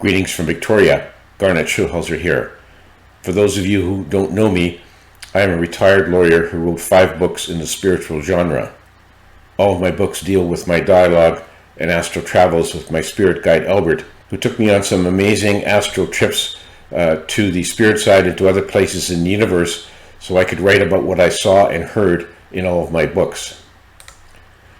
Greetings from Victoria, Garnet Schulhauser here. For those of you who don't know me, I am a retired lawyer who wrote 5 books in the spiritual genre. All of my books deal with my dialogue and astral travels with my spirit guide Albert, who took me on some amazing astral trips to the spirit side and to other places in the universe so I could write about what I saw and heard in all of my books.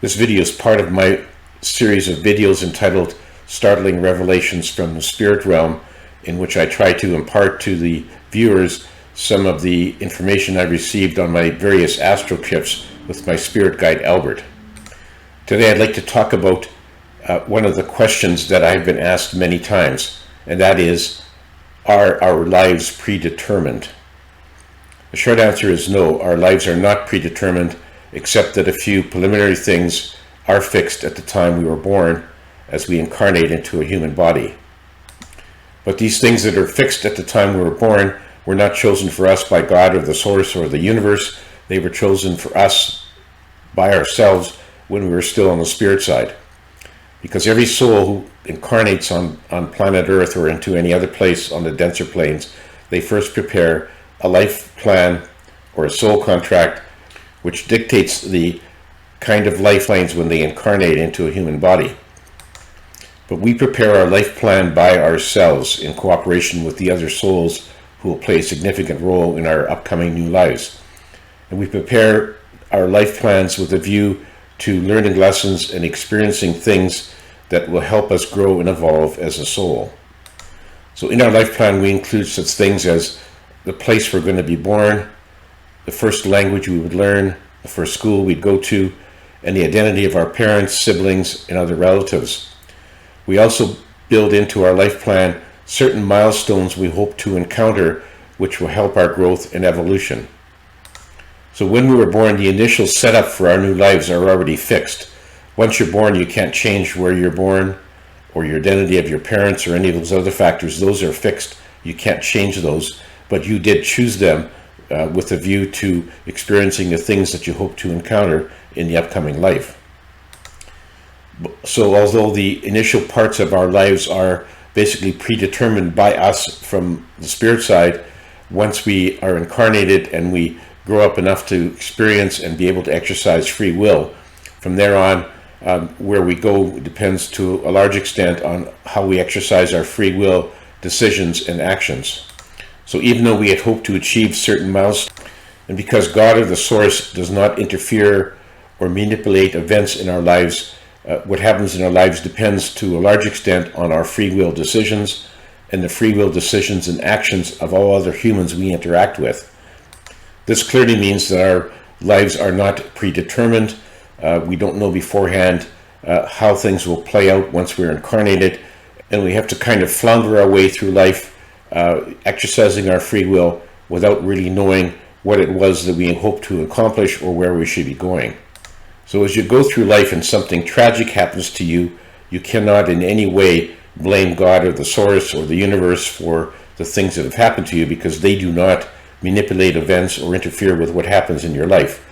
This video is part of my series of videos entitled Startling Revelations from the Spirit Realm, in which I try to impart to the viewers some of the information I received on my various astral trips with my spirit guide Albert. Today I'd like to talk about one of the questions that I've been asked many times, and that is, are our lives predetermined? The short answer is no, our lives are not predetermined, except that a few preliminary things are fixed at the time we were born as we incarnate into a human body. But these things that are fixed at the time we were born were not chosen for us by God or the source or the universe. They were chosen for us by ourselves when we were still on the spirit side. Because every soul who incarnates on planet Earth or into any other place on the denser planes, they first prepare a life plan or a soul contract which dictates the kind of lifelines when they incarnate into a human body. But we prepare our life plan by ourselves in cooperation with the other souls who will play a significant role in our upcoming new lives. And we prepare our life plans with a view to learning lessons and experiencing things that will help us grow and evolve as a soul. So in our life plan, we include such things as the place we're going to be born, the first language we would learn, the first school we'd go to, and the identity of our parents, siblings, and other relatives. We also build into our life plan certain milestones we hope to encounter which will help our growth and evolution. So when we were born, the initial setup for our new lives are already fixed. Once you're born, you can't change where you're born or your identity of your parents or any of those other factors. Those are fixed. You can't change those, but you did choose them with a view to experiencing the things that you hope to encounter in the upcoming life. So although the initial parts of our lives are basically predetermined by us from the spirit side, once we are incarnated and we grow up enough to experience and be able to exercise free will, from there on, where we go depends to a large extent on how we exercise our free will decisions and actions. So even though we had hoped to achieve certain milestones, and because God or the source does not interfere or manipulate events in our lives, what happens in our lives depends to a large extent on our free will decisions and the free will decisions and actions of all other humans we interact with. This clearly means that our lives are not predetermined. We don't know beforehand how things will play out once we're incarnated, and we have to kind of flounder our way through life, exercising our free will without really knowing what it was that we hope to accomplish or where we should be going. So as you go through life and something tragic happens to you, you cannot in any way blame God or the source or the universe for the things that have happened to you, because they do not manipulate events or interfere with what happens in your life.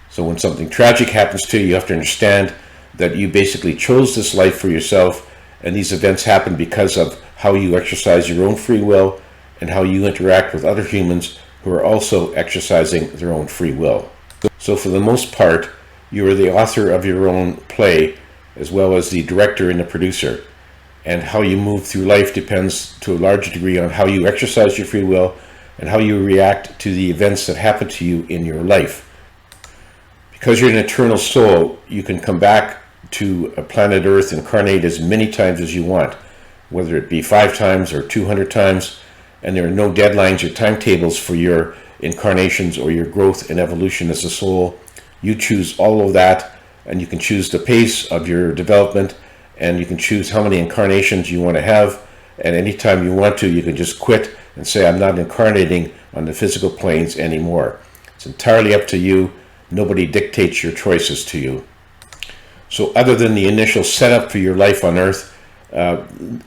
So when something tragic happens to you, you have to understand that you basically chose this life for yourself, and these events happen because of how you exercise your own free will and how you interact with other humans who are also exercising their own free will. So for the most part, you are the author of your own play, as well as the director and the producer. And how you move through life depends to a large degree on how you exercise your free will and how you react to the events that happen to you in your life. Because you're an eternal soul, you can come back to a planet Earth, incarnate as many times as you want, whether it be 5 times or 200 times, and there are no deadlines or timetables for your incarnations or your growth and evolution as a soul. You choose all of that, and you can choose the pace of your development, and you can choose how many incarnations you want to have, and anytime you want to, you can just quit and say, I'm not incarnating on the physical planes anymore. It's entirely up to you. Nobody dictates your choices to you. So other than the initial setup for your life on Earth,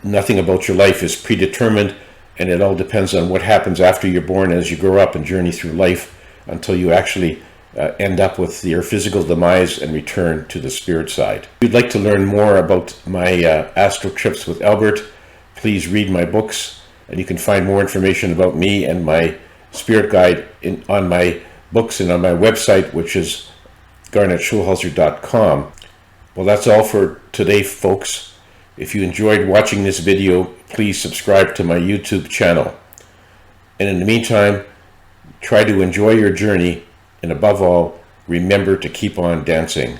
nothing about your life is predetermined, and it all depends on what happens after you're born as you grow up and journey through life until you actually end up with your physical demise and return to the spirit side. If you'd like to learn more about my astral trips with Albert, please read my books, and you can find more information about me and my spirit guide on my books and on my website, which is garnetschulhauser.com. Well, that's all for today, folks. If you enjoyed watching this video, please subscribe to my YouTube channel. And in the meantime, try to enjoy your journey, and above all, remember to keep on dancing.